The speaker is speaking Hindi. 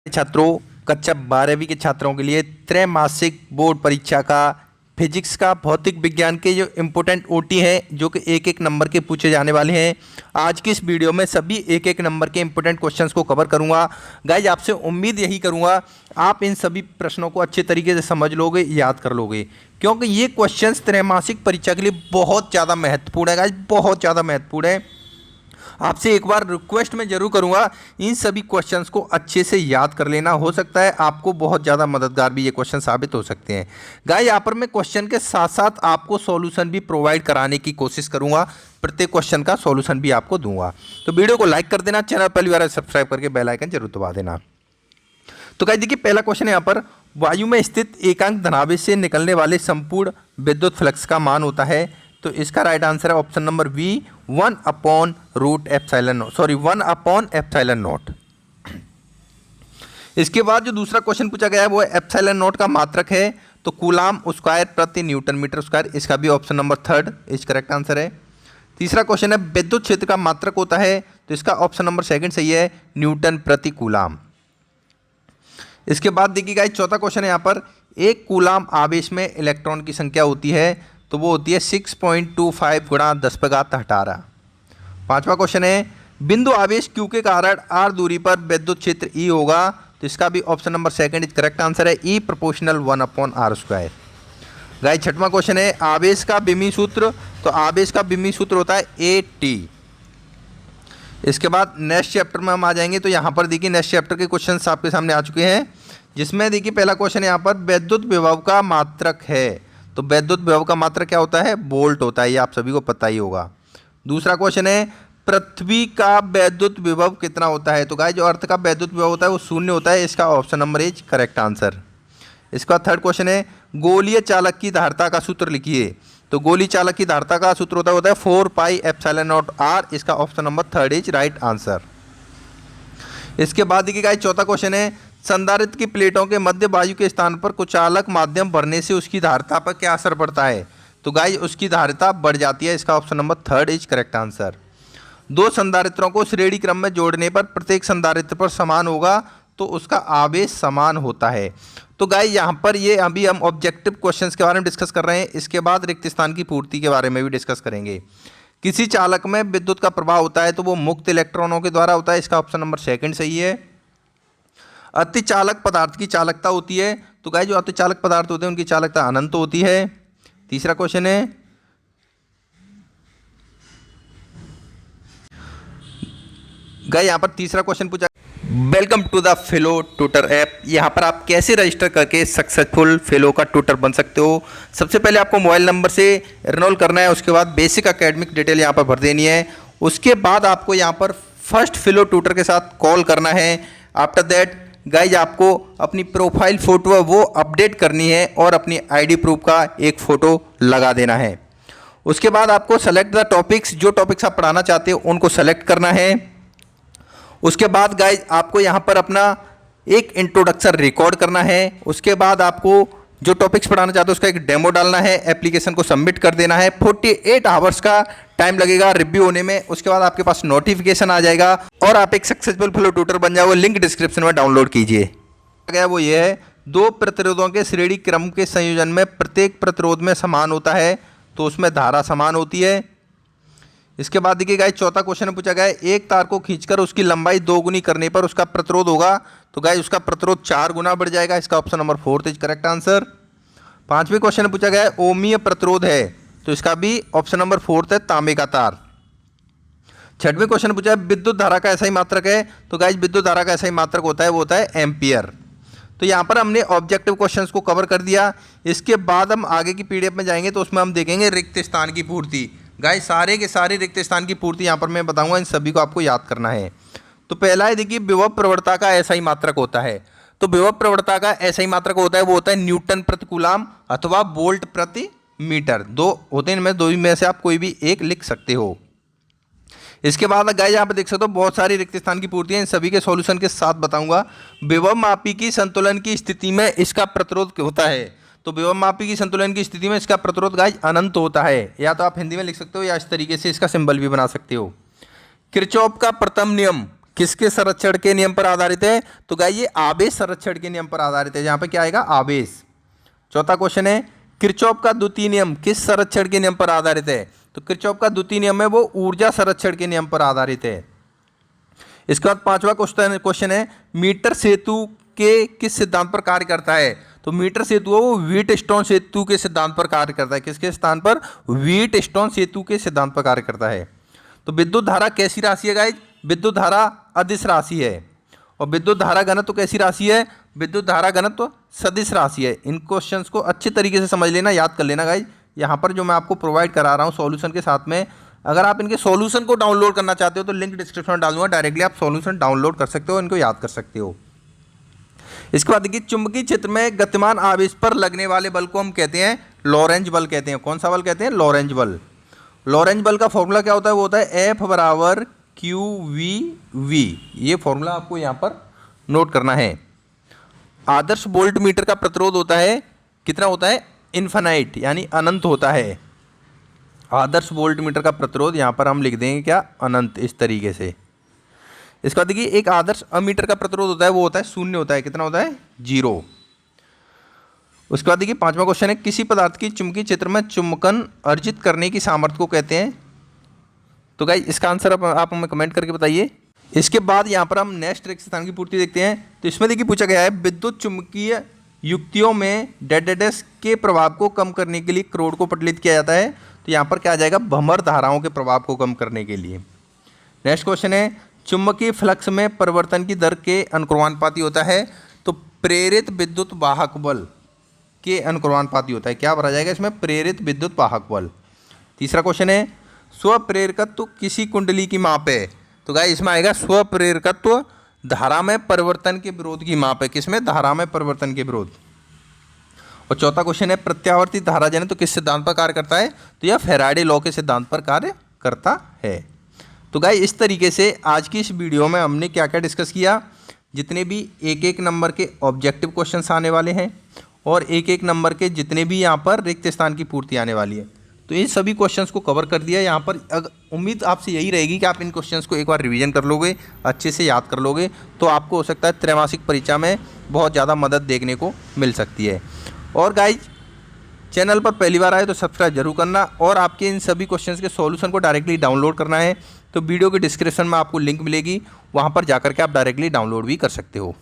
छात्रों, कक्षा 12वीं के छात्रों के लिए त्रैमासिक बोर्ड परीक्षा का फिजिक्स का भौतिक विज्ञान के जो इम्पोर्टेंट ओटी हैं जो कि एक एक नंबर के पूछे जाने वाले हैं। आज की इस वीडियो में सभी एक एक नंबर के इम्पोर्टेंट क्वेश्चंस को कवर करूंगा। गाइज, आपसे उम्मीद यही करूंगा आप इन सभी प्रश्नों को अच्छे तरीके से समझ लोगे, याद कर लोगे, क्योंकि ये क्वेश्चंस त्रैमासिक परीक्षा के लिए बहुत ज़्यादा महत्वपूर्ण है। गाइज, बहुत ज़्यादा महत्वपूर्ण है। आपसे एक बार रिक्वेस्ट मैं जरूर करूंगा, इन सभी क्वेश्चंस को अच्छे से याद कर लेना। हो सकता है आपको बहुत ज़्यादा मददगार भी ये क्वेश्चन साबित हो सकते हैं। गाइस, यहाँ पर मैं क्वेश्चन के साथ साथ आपको सॉल्यूशन भी प्रोवाइड कराने की कोशिश करूंगा। प्रत्येक क्वेश्चन का सॉल्यूशन भी आपको दूंगा। तो वीडियो को लाइक कर देना, चैनल पहली बार सब्सक्राइब करके बेल आइकन जरूर दबा देना। तो गाइस देखिए, पहला क्वेश्चन है यहाँ पर, वायु में स्थित एकांक धनावेश से निकलने वाले संपूर्ण विद्युत फ्लक्स का मान होता है। तो इसका राइट आंसर है ऑप्शन नंबर बी, 1/epsilon0। इसके बाद जो दूसरा क्वेश्चन पूछा गया है वो एप्सिलॉन नॉट का मात्रक है। तो कूलाम स्क्वायर प्रति न्यूटन मीटर स्क्वायर, इसका भी ऑप्शन नंबर 3 इस करेक्ट आंसर है। तीसरा क्वेश्चन है विद्युत क्षेत्र का मात्रक होता है। तो इसका ऑप्शन नंबर 2 सही है, न्यूटन प्रति कूलाम। इसके बाद देखिएगा चौथा क्वेश्चन है यहाँ पर, एक कूलाम आवेश में इलेक्ट्रॉन की संख्या होती है। तो वो होती है 6.25 गुणा 10⁻18। पांचवा क्वेश्चन है, बिंदु आवेश Q के कारण r दूरी पर विद्युत क्षेत्र E होगा। तो इसका भी option number 2 is correct answer है, E प्रोपोर्शनल 1/r²। गाइस, छठवां क्वेश्चन है आवेश का बिमी सूत्र। तो आवेश का बिमी सूत्र होता है AT। इसके बाद नेक्स्ट चैप्टर में हम आ जाएंगे। तो यहाँ पर देखिए नेक्स्ट चैप्टर के क्वेश्चंस आपके सामने आ चुके हैं, जिसमें देखिए पहला क्वेश्चन यहाँ पर विद्युत विभव का मात्रक है। तो विद्युत विभव का मात्रक क्या होता है? वोल्ट होता है, ये आप सभी को पता ही होगा। दूसरा क्वेश्चन है पृथ्वी का विद्युत विभव कितना होता है। तो गाइस, जो अर्थ का विद्युत विभव होता है वो 0 होता है, इसका option number is correct answer. इसका थर्ड क्वेश्चन है गोलीय चालक की धारिता का सूत्र लिखिए। तो गोलीय चालक की धारिता का सूत्र होता है 4πε0r, इसका option number 3 is right answer. इसके बाद देखिए गाइस चौथा क्वेश्चन है संधारित्र की प्लेटों के मध्य वायु के स्थान पर कुचालक माध्यम भरने से उसकी धारिता पर क्या असर पड़ता है। तो गाइस, उसकी धारिता बढ़ जाती है, इसका option number 3 is correct answer. दो संधारित्रों को श्रेणी क्रम में जोड़ने पर प्रत्येक संधारित्र पर समान होगा, तो उसका आवेश समान होता है। तो गाइस, यहाँ पर ये अभी हम ऑब्जेक्टिव क्वेश्चंस के बारे में डिस्कस कर रहे हैं। इसके बाद रिक्त स्थान की पूर्ति के बारे में भी डिस्कस करेंगे। किसी चालक में विद्युत का प्रभाव होता है तो वो मुक्त इलेक्ट्रॉनों के द्वारा होता है, इसका ऑप्शन नंबर 2 सही है। अतिचालक पदार्थ की चालकता होती है। तो गाइस, जो अतिचालक पदार्थ होते हैं उनकी चालकता अनंत होती है। तीसरा क्वेश्चन है गाइस, यहाँ पर तीसरा क्वेश्चन पूछा, welcome to the fellow tutor app. यहाँ पर आप कैसे रजिस्टर करके सक्सेसफुल फेलो का ट्यूटर बन सकते हो। सबसे पहले आपको मोबाइल नंबर से एनरोल करना है, उसके बाद बेसिक एकेडमिक डिटेल यहाँ पर भर देनी है। उसके बाद आपको यहाँ पर फर्स्ट फेलो ट्यूटर के साथ कॉल करना है। आफ्टर दैट गाइज, आपको अपनी प्रोफाइल फ़ोटो है वो अपडेट करनी है और अपनी आईडी प्रूफ का एक फ़ोटो लगा देना है। उसके बाद आपको सेलेक्ट द टॉपिक्स, जो टॉपिक्स आप पढ़ाना चाहते हो उनको सेलेक्ट करना है। उसके बाद गाइज, आपको यहाँ पर अपना एक इंट्रोडक्शन रिकॉर्ड करना है। उसके बाद आपको जो टॉपिक्स पढ़ाना चाहते हो उसका एक डेमो डालना है, एप्लीकेशन को सबमिट कर देना है। 48 आवर्स का टाइम लगेगा रिव्यू होने में। उसके बाद आपके पास नोटिफिकेशन आ जाएगा और आप एक सक्सेसफुल फेलो ट्यूटर बन जाओगे। लिंक डिस्क्रिप्शन में डाउनलोड कीजिए। क्या वो ये है, दो प्रतिरोधों के श्रेणी क्रम के संयोजन में प्रत्येक प्रतिरोध में समान होता है, तो उसमें धारा समान होती है। इसके बाद देखिए गाइस, चौथा क्वेश्चन पूछा गया है एक तार को खींचकर उसकी लंबाई 2 गुनी करने पर उसका प्रतिरोध होगा। तो गाइस, उसका प्रतिरोध 4 गुना बढ़ जाएगा, इसका option number 4 is correct answer. पांचवें क्वेश्चन पूछा गया है ओमीय प्रतिरोध है। तो इसका भी ऑप्शन नंबर 4 है, तांबे का तार। छठवें क्वेश्चन पूछा है विद्युत धारा का ऐसा ही मात्रक है। तो गाइस, विद्युत धारा का ऐसा ही मात्रक होता है, वो होता है एम्पियर। तो यहाँ पर हमने ऑब्जेक्टिव क्वेश्चंस को कवर कर दिया। इसके बाद हम आगे की पीडीएफ में जाएंगे तो उसमें हम देखेंगे रिक्त स्थान की पूर्ति। गाइस, सारे के सारे रिक्त स्थान की पूर्ति यहाँ पर मैं बताऊंगा, इन सभी को आपको याद करना है। तो पहला है देखिए विभव प्रवणता का ऐसा ही मात्रक होता है। तो विभव प्रवणता का ऐसा ही मात्रक होता है, वो होता है न्यूटन प्रति कूलाम अथवा वोल्ट प्रति मीटर। दो होते हैं, इनमें दो में से आप कोई भी एक लिख सकते हो। इसके बाद गाइस, यहाँ पर देख सकते हो बहुत सारी रिक्त स्थान की पूर्ति है, इन सभी के सॉल्यूशन के साथ बताऊंगा। विभव मापी की संतुलन की स्थिति में इसका प्रतिरोध होता है। तो विभव मापी की संतुलन की स्थिति में इसका प्रतिरोध गाइस अनंत होता है। या तो आप हिंदी में लिख सकते हो या इस तरीके से इसका सिंबल भी बना सकते हो। किरचॉफ का प्रथम नियम किसके संरक्षण के नियम पर आधारित है? तो गाइस ये आवेश संरक्षण के नियम पर आधारित है, जहां पे क्या आएगा? आवेश। चौथा क्वेश्चन है किरचॉफ का द्वितीय नियम किस संरक्षण के नियम पर आधारित है? तो किरचॉफ का द्वितीय नियम है वो ऊर्जा संरक्षण के नियम पर आधारित है। इसके बाद पांचवा क्वेश्चन है मीटर सेतु के किस सिद्धांत पर कार्य करता है? तो मीटर सेतु वो व्हीटस्टोन सेतु के सिद्धांत पर कार्य करता है। किसके स्थान पर? व्हीटस्टोन सेतु के सिद्धांत पर कार्य करता है। तो विद्युत धारा कैसी राशि है गाइस? विद्युत धारा अदिश राशि है। और विद्युत धारा घनत्व कैसी राशि है? विद्युत धारा घनत्व सदिश राशि है। इन क्वेश्चंस को अच्छे तरीके से समझ लेना, याद कर लेना गाइस। यहाँ पर जो मैं आपको प्रोवाइड करा रहा हूँ सॉल्यूशन के साथ में, अगर आप इनके सॉल्यूशन को डाउनलोड करना चाहते हो तो लिंक डिस्क्रिप्शन में डाल दूंगा, डायरेक्टली आप सॉल्यूशन डाउनलोड कर सकते हो, इनको याद कर सकते हो। इसके बाद देखिए चुंबकीय क्षेत्र में गतिमान आवेश पर लगने वाले बल को हम कहते हैं लॉरेंज बल कहते हैं। कौन सा बल कहते हैं? लॉरेंज बल। लॉरेंज बल का फॉर्मूला क्या होता है? वो होता है F बराबर QV। ये फॉर्मूला आपको यहाँ पर नोट करना है। आदर्श वोल्ट मीटर का प्रतिरोध होता है कितना होता है? इन्फिनाइट, यानी अनंत होता है। आदर्श वोल्ट मीटर का प्रतिरोध यहाँ पर हम लिख देंगे क्या? अनंत, इस तरीके से। इसके बाद देखिए एक आदर्श अमीटर का प्रतिरोध होता है वो होता है शून्य होता है। कितना होता है? 0। उसके बाद देखिए पांचवा क्वेश्चन है किसी पदार्थ की चुंबकीय क्षेत्र में चुंबकन अर्जित करने की सामर्थ्य को कहते हैं? तो गाइस इसका आंसर आप हमें कमेंट करके बताइए। इसके बाद यहाँ पर हम नेक्स्ट रिक्त स्थान की पूर्ति देखते हैं। तो इसमें देखिए पूछा गया है विद्युत चुंबकीय युक्तियों में डेडेडेस के प्रभाव को कम करने के लिए क्रोड को प्रचलित किया जाता है। तो यहाँ पर क्या आ जाएगा? भ्रमर धाराओं के प्रभाव को कम करने के लिए। नेक्स्ट क्वेश्चन है चुंबकीय फ्लक्स में परिवर्तन की दर के अनुक्रमानुपाती होता है। तो प्रेरित विद्युत वाहक बल के अनुक्रमानुपाती होता है। क्या भरा जाएगा इसमें? प्रेरित विद्युत वाहक बल। तीसरा क्वेश्चन है स्वप्रेरकत्व किसी कुंडली की माप है? तो गाइस इसमें आएगा स्वप्रेरकत्व धारा में परिवर्तन के विरोध की माप है। किसमें? धारा में परिवर्तन के विरोध। और चौथा क्वेश्चन है प्रत्यावर्ती धारा जन तो किस सिद्धांत पर कार्य करता है? तो यह फैराडे लॉ के सिद्धांत पर कार्य करता है। तो गाइस इस तरीके से आज की इस वीडियो में हमने क्या क्या डिस्कस किया, जितने भी एक एक नंबर के ऑब्जेक्टिव क्वेश्चंस आने वाले हैं और एक एक नंबर के जितने भी यहाँ पर रिक्त स्थान की पूर्ति आने वाली है, तो इन सभी क्वेश्चंस को कवर कर दिया यहाँ पर। उम्मीद आपसे यही रहेगी कि आप इन क्वेश्चंस को एक बार रिवीजन कर लोगे, अच्छे से याद कर लोगे, तो आपको हो सकता है त्रैमासिक परीक्षा में बहुत ज़्यादा मदद देखने को मिल सकती है। और गाइज चैनल पर पहली बार आए तो सब्सक्राइब जरूर करना, और आपके इन सभी क्वेश्चंस के सॉल्यूशन को डायरेक्टली डाउनलोड करना है तो वीडियो के डिस्क्रिप्शन में आपको लिंक मिलेगी, वहाँ पर जाकर के आप डायरेक्टली डाउनलोड भी कर सकते हो।